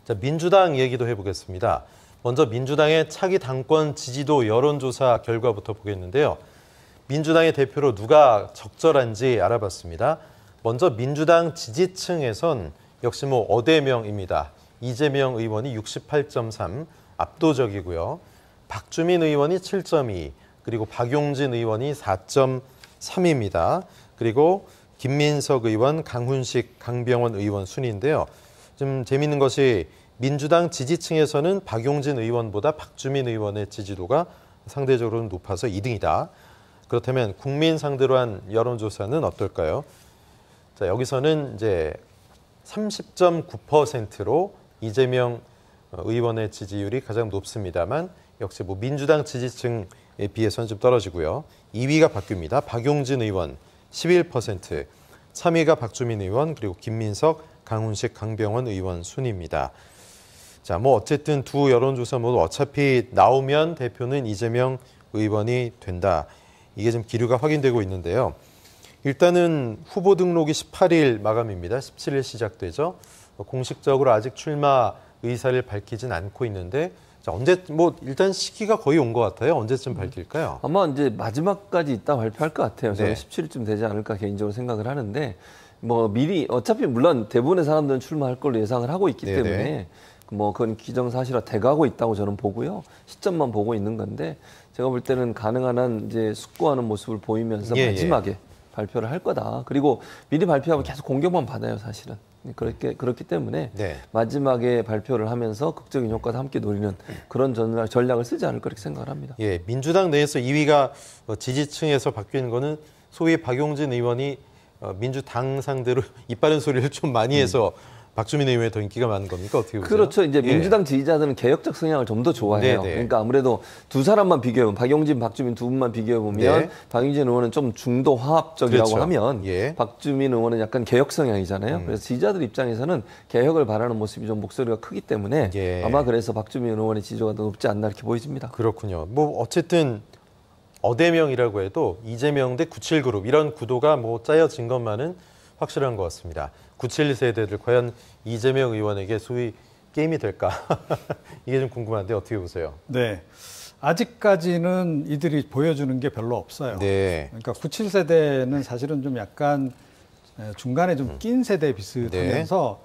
자, 민주당 얘기도 해보겠습니다. 먼저 민주당의 차기 당권 지지도 여론조사 결과부터 보겠는데요. 민주당의 대표로 누가 적절한지 알아봤습니다. 먼저 민주당 지지층에선 역시 어대명입니다. 이재명 의원이 68.3, 압도적이고요. 박주민 의원이 7.2, 그리고 박용진 의원이 4.3입니다. 그리고 김민석 의원, 강훈식, 강병원 의원 순인데요. 좀 재미있는 것이 민주당 지지층에서는 박용진 의원보다 박주민 의원의 지지도가 상대적으로 높아서 2등이다. 그렇다면 국민 상대로 한 여론조사는 어떨까요? 자, 여기서는 이제 30.9%로 이재명 의원의 지지율이 가장 높습니다만 역시 민주당 지지층에 비해서는 좀 떨어지고요. 2위가 바뀝니다. 박용진 의원 11%, 3위가 박주민 의원, 그리고 김민석, 강훈식, 강병원 의원 순입니다. 자, 어쨌든 두 여론조사 모두 어차피 나오면 대표는 이재명 의원이 된다. 이게 지금 기류가 확인되고 있는데요. 일단은 후보 등록이 18일 마감입니다. 17일 시작되죠. 공식적으로 아직 출마 의사를 밝히진 않고 있는데 자, 언제 일단 시기가 거의 온 것 같아요. 언제쯤 밝힐까요? 아마 이제 마지막까지 있다 발표할 것 같아요. 저는 네. 17일쯤 되지 않을까 개인적으로 생각을 하는데 미리 어차피 물론 대부분의 사람들은 출마할 걸로 예상을 하고 있기 네네. 때문에 그건 기정사실화 돼가고 있다고 저는 보고요. 시점만 보고 있는 건데 제가 볼 때는 가능한 한 이제 숙고하는 모습을 보이면서 마지막에 발표를 할 거다. 그리고 미리 발표하면 계속 공격만 받아요, 사실은. 그렇기 때문에 네. 마지막에 발표를 하면서 극적인 효과도 함께 노리는 그런 전략을 쓰지 않을 그렇게 생각을 합니다. 예, 민주당 내에서 2위가 지지층에서 바뀌는 거는 소위 박용진 의원이 민주당 상대로 이빠른 소리를 좀 많이 해서 박주민 의원이 더 인기가 많은 겁니까? 어떻게 보세요? 그렇죠. 이제 민주당 지지자들은 개혁적 성향을 좀 더 좋아해요. 네네. 그러니까 아무래도 두 사람만 비교해보면 박용진, 박주민 두 분만 비교해보면 네. 박용진 의원은 좀 중도 화합적이라고 그렇죠. 하면 박주민 의원은 약간 개혁 성향이잖아요. 그래서 지지자들 입장에서는 개혁을 바라는 모습이 좀 목소리가 크기 때문에 아마 그래서 박주민 의원의 지지도가 더 높지 않나 이렇게 보여집니다. 그렇군요. 어쨌든 어대명이라고 해도 이재명 대 97그룹 이런 구도가 짜여진 것만은 확실한 것 같습니다. 97세대들 과연 이재명 의원에게 소위 게임이 될까? 이게 좀 궁금한데 어떻게 보세요? 네. 아직까지는 이들이 보여주는 게 별로 없어요. 네. 그러니까 97세대는 사실은 좀 약간 중간에 좀 낀 세대 비슷하면서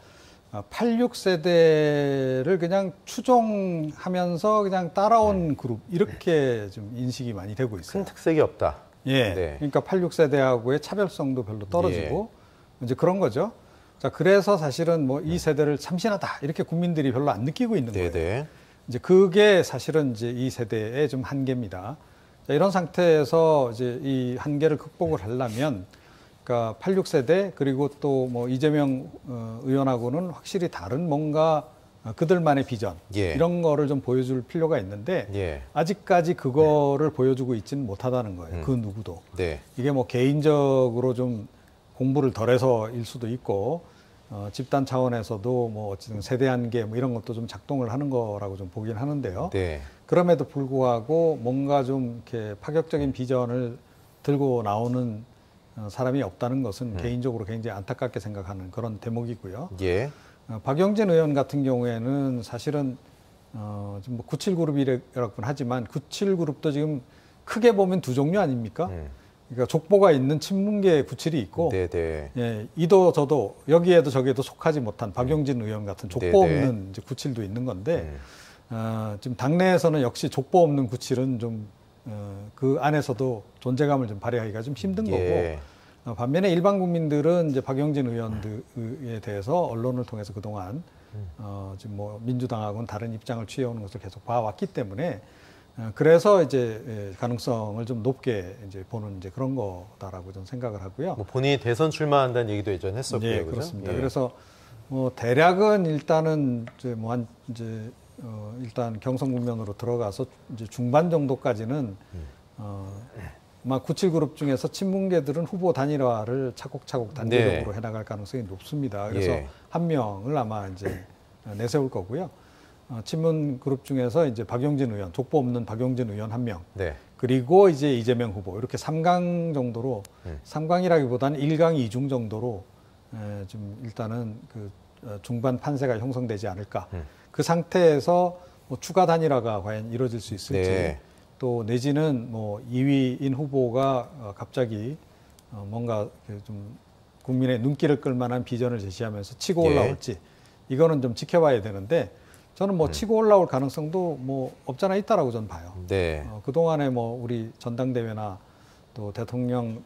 86세대를 그냥 추종하면서 그냥 따라온 그룹 이렇게 좀 인식이 많이 되고 있어요. 큰 특색이 없다. 예. 네. 그러니까 86세대하고의 차별성도 별로 떨어지고 이제 그런 거죠. 자, 그래서 사실은 이 세대를 참신하다 이렇게 국민들이 별로 안 느끼고 있는 거예요. 네네. 이제 그게 사실은 이제 이 세대의 좀 한계입니다. 자, 이런 상태에서 이제 이 한계를 극복을 하려면, 그러니까 86세대 그리고 또 이재명 의원하고는 확실히 다른 뭔가 그들만의 비전 이런 거를 좀 보여줄 필요가 있는데 아직까지 그거를 보여주고 있지는 못하다는 거예요. 그 누구도. 네. 이게 개인적으로 좀 공부를 덜해서일 수도 있고 집단 차원에서도 어쨌든 세대 한계 이런 것도 좀 작동을 하는 거라고 좀 보긴 하는데요. 네. 그럼에도 불구하고 뭔가 좀 이렇게 파격적인 비전을 들고 나오는 사람이 없다는 것은 개인적으로 굉장히 안타깝게 생각하는 그런 대목이고요. 박용진 의원 같은 경우에는 사실은 좀 97그룹이라고는 하지만 97그룹도 지금 크게 보면 두 종류 아닙니까? 그러니까 족보가 있는 친문계 97이 있고, 이도 저도 여기에도 저기에도 속하지 못한 박용진 의원 같은 족보 없는 이제 97도 있는 건데, 지금 당내에서는 역시 족보 없는 97은 좀 그 안에서도 존재감을 좀 발휘하기가 좀 힘든 거고, 반면에 일반 국민들은 이제 박용진 의원에 대해서 언론을 통해서 그동안 지금 민주당하고는 다른 입장을 취해오는 것을 계속 봐왔기 때문에. 그래서 이제 가능성을 좀 높게 이제 보는 이제 그런 거다라고 저는 생각을 하고요. 본인이 대선 출마한다는 얘기도 예전에 했었고요. 네, 그렇습니다. 그래서 대략은 일단은 이제 일단 경선 국면으로 들어가서 이제 중반 정도까지는 아마 97그룹 중에서 친문계들은 후보 단일화를 차곡차곡 단계적으로 해나갈 가능성이 높습니다. 그래서 한 명을 아마 이제 내세울 거고요. 친문 그룹 중에서 이제 박용진 의원, 족보 없는 박용진 의원 한 명, 그리고 이제 이재명 후보 이렇게 3강 정도로 3강이라기보다는 1강 2중 정도로 좀 일단은 그 중반 판세가 형성되지 않을까. 그 상태에서 뭐 추가 단일화가 과연 이루어질 수 있을지, 네. 또 내지는 뭐 2위인 후보가 갑자기 뭔가 좀 국민의 눈길을 끌만한 비전을 제시하면서 치고 올라올지, 이거는 좀 지켜봐야 되는데, 저는 뭐 치고 올라올 가능성도 뭐 없잖아 있다라고 저는 봐요. 네. 그동안에 뭐 우리 전당대회나 또 대통령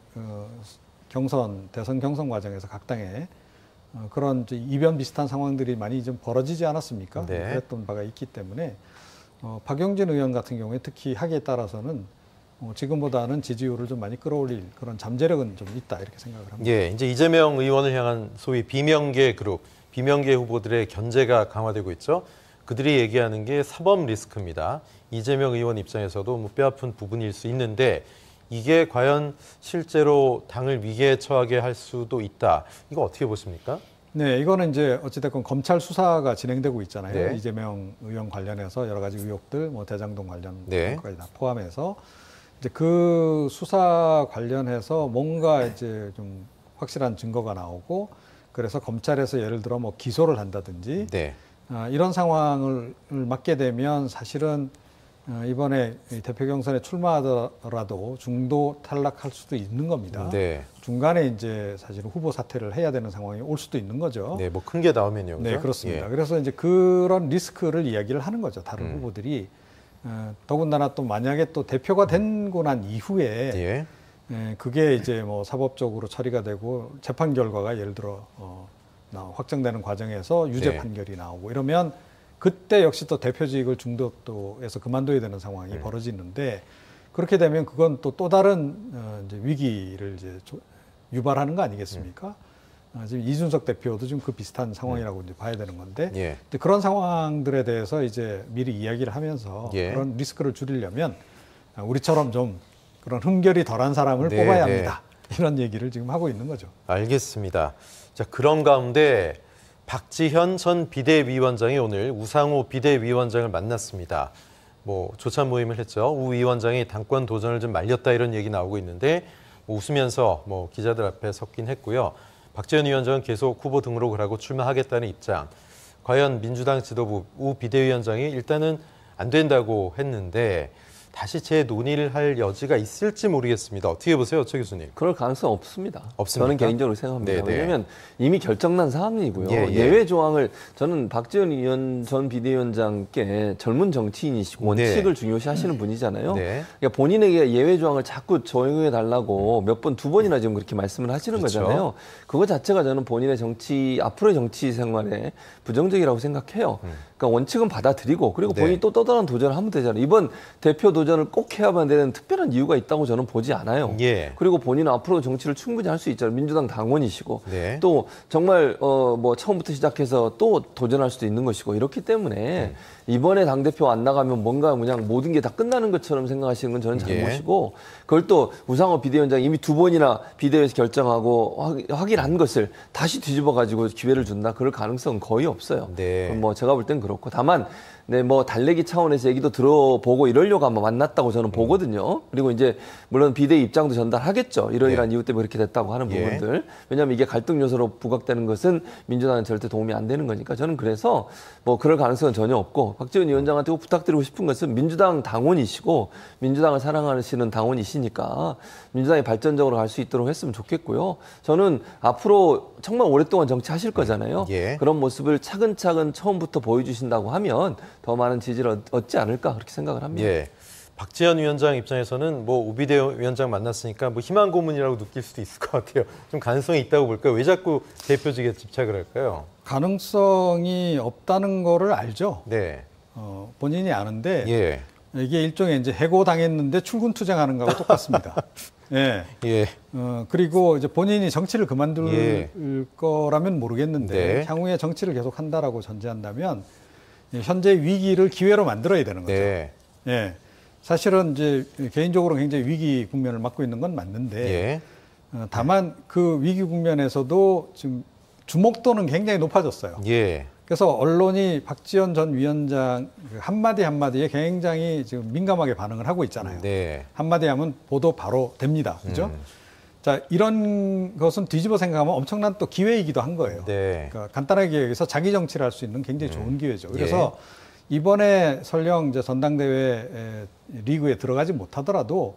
대선 경선 과정에서 각 당에 그런 이변 비슷한 상황들이 많이 좀 벌어지지 않았습니까? 네. 그랬던 바가 있기 때문에 박용진 의원 같은 경우에 특히 하기에 따라서는 지금보다는 지지율을 좀 많이 끌어올릴 그런 잠재력은 좀 있다 이렇게 생각을 합니다. 예, 이제 이재명 의원을 향한 소위 비명계 그룹, 비명계 후보들의 견제가 강화되고 있죠. 그들이 얘기하는 게 사법 리스크입니다. 이재명 의원 입장에서도 뭐 뼈아픈 부분일 수 있는데 이게 과연 실제로 당을 위기에 처하게 할 수도 있다. 이거 어떻게 보십니까? 네, 이거는 이제 어찌됐건 검찰 수사가 진행되고 있잖아요. 네. 이재명 의원 관련해서 여러 가지 의혹들, 뭐 대장동 관련 것까지 다 포함해서 이제 그 수사 관련해서 뭔가 이제 좀 확실한 증거가 나오고 그래서 검찰에서 예를 들어 뭐 기소를 한다든지 이런 상황을 맡게 되면 사실은 이번에 대표 경선에 출마하더라도 중도 탈락할 수도 있는 겁니다. 중간에 이제 사실은 후보 사퇴를 해야 되는 상황이 올 수도 있는 거죠. 네, 뭐 큰 게 나오면요. 그렇죠? 네, 그렇습니다. 그래서 이제 그런 리스크를 이야기를 하는 거죠. 다른 후보들이. 더군다나 또 만약에 또 대표가 되고 난 이후에 그게 이제 뭐 사법적으로 처리가 되고 재판 결과가 예를 들어 확정되는 과정에서 유죄 판결이 나오고 이러면 그때 역시 또 대표직을 중도에서 그만둬야 되는 상황이 벌어지는데 그렇게 되면 그건 또 다른 이제 위기를 이제 유발하는 거 아니겠습니까? 지금 이준석 대표도 좀 그 비슷한 상황이라고 이제 봐야 되는 건데 그런 상황들에 대해서 이제 미리 이야기를 하면서 그런 리스크를 줄이려면 우리처럼 좀 그런 흠결이 덜한 사람을 뽑아야 합니다. 이런 얘기를 지금 하고 있는 거죠. 알겠습니다. 자, 그런 가운데 박지현 전 비대위원장이 오늘 우상호 비대위원장을 만났습니다. 뭐 조찬 모임을 했죠. 우 위원장이 당권 도전을 좀 말렸다 이런 얘기 나오고 있는데 뭐 웃으면서 뭐 기자들 앞에 섰긴 했고요. 박지현 위원장은 계속 후보 등록을 하고 출마하겠다는 입장. 과연 민주당 지도부 우 비대위원장이 일단은 안 된다고 했는데 다시 재논의를 할 여지가 있을지 모르겠습니다. 어떻게 보세요, 최 교수님? 그럴 가능성 없습니다. 없습니까? 저는 개인적으로 생각합니다. 네네. 왜냐하면 이미 결정난 사항이고요. 예외 조항을 저는 박지원 의원 전 비대위원장께 젊은 정치인이시고 원칙을 중요시하시는 분이잖아요. 그러니까 본인에게 예외 조항을 자꾸 적용해 달라고 몇 번, 두 번이나 지금 그렇게 말씀을 하시는 거잖아요. 그거 자체가 저는 본인의 앞으로의 정치 생활에 부정적이라고 생각해요. 그러니까 원칙은 받아들이고 그리고 본인이 또 다른 도전을 하면 되잖아요. 이번 대표 도전을 꼭 해야만 되는 특별한 이유가 있다고 저는 보지 않아요. 그리고 본인은 앞으로 정치를 충분히 할 수 있잖아요. 민주당 당원이시고 또 정말 뭐 처음부터 시작해서 또 도전할 수도 있는 것이고 이렇기 때문에 이번에 당대표 안 나가면 뭔가 그냥 모든 게 다 끝나는 것처럼 생각하시는 건 저는 잘못이고 그걸 또 우상호 비대위원장이 이미 두 번이나 비대위에서 결정하고 확인한 것을 다시 뒤집어가지고 기회를 준다. 그럴 가능성은 거의 없어요. 뭐 제가 볼 땐 그렇고 다만 뭐 달래기 차원에서 얘기도 들어보고 이러려고 아마 만났다고 저는 보거든요. 그리고 이제 물론 비대위 입장도 전달하겠죠. 이러이러한 이유 때문에 그렇게 됐다고 하는 부분들. 왜냐하면 이게 갈등 요소로 부각되는 것은 민주당은 절대 도움이 안 되는 거니까 저는 그래서 뭐 그럴 가능성은 전혀 없고 박지원 위원장한테 꼭 부탁드리고 싶은 것은 민주당 당원이시고 민주당을 사랑하시는 당원이시니까 민주당이 발전적으로 갈 수 있도록 했으면 좋겠고요. 저는 앞으로 정말 오랫동안 정치하실 거잖아요. 그런 모습을 차근차근 처음부터 보여주신다고 하면 더 많은 지지를 얻지 않을까 그렇게 생각을 합니다. 박지현 위원장 입장에서는 뭐 우비대 위원장 만났으니까 뭐 희망 고문이라고 느낄 수도 있을 것 같아요. 좀 가능성이 있다고 볼까요? 왜 자꾸 대표직에 집착을 할까요? 가능성이 없다는 거를 알죠. 본인이 아는데 이게 일종의 이제 해고당했는데 출근 투쟁하는 거하고 똑같습니다. 그리고 이제 본인이 정치를 그만둘 거라면 모르겠는데 향후에 정치를 계속 한다라고 전제한다면 현재 위기를 기회로 만들어야 되는 거죠. 사실은 이제 개인적으로 굉장히 위기 국면을 맞고 있는 건 맞는데 다만 그 위기 국면에서도 지금 주목도는 굉장히 높아졌어요. 그래서 언론이 박지원 전 위원장 한마디 한마디에 굉장히 지금 민감하게 반응을 하고 있잖아요. 한마디 하면 보도 바로 됩니다. 그죠? 자, 이런 것은 뒤집어 생각하면 엄청난 또 기회이기도 한 거예요. 네. 그러니까 간단하게 얘기해서 자기 정치를 할 수 있는 굉장히 좋은 기회죠. 그래서 이번에 설령 이제 전당대회 리그에 들어가지 못하더라도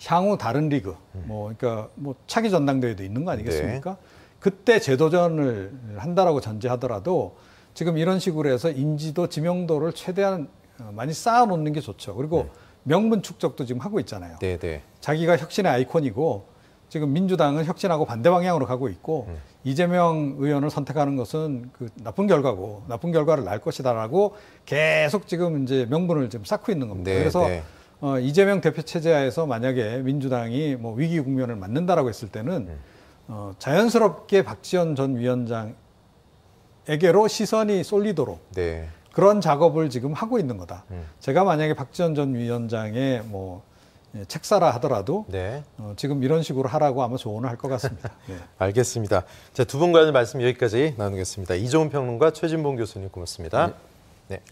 향후 다른 리그, 그러니까 차기 전당대회도 있는 거 아니겠습니까? 네. 그때 재도전을 한다라고 전제하더라도 지금 이런 식으로 해서 인지도, 지명도를 최대한 많이 쌓아놓는 게 좋죠. 그리고 명분 축적도 지금 하고 있잖아요. 네네. 자기가 혁신의 아이콘이고 지금 민주당은 혁신하고 반대 방향으로 가고 있고 이재명 의원을 선택하는 것은 그 나쁜 결과고 나쁜 결과를 낳을 것이다라고 계속 지금 이제 명분을 지금 쌓고 있는 겁니다. 그래서 이재명 대표 체제하에서 만약에 민주당이 위기 국면을 맞는다라고 했을 때는 자연스럽게 박지원 전 위원장에게로 시선이 쏠리도록 그런 작업을 지금 하고 있는 거다. 제가 만약에 박지원 전 위원장의 책사라 하더라도 지금 이런 식으로 하라고 아마 조언을 할 것 같습니다. 네. 알겠습니다. 자, 두 분과의 말씀 여기까지 나누겠습니다. 이종훈 평론가, 최진봉 교수님 고맙습니다. 네.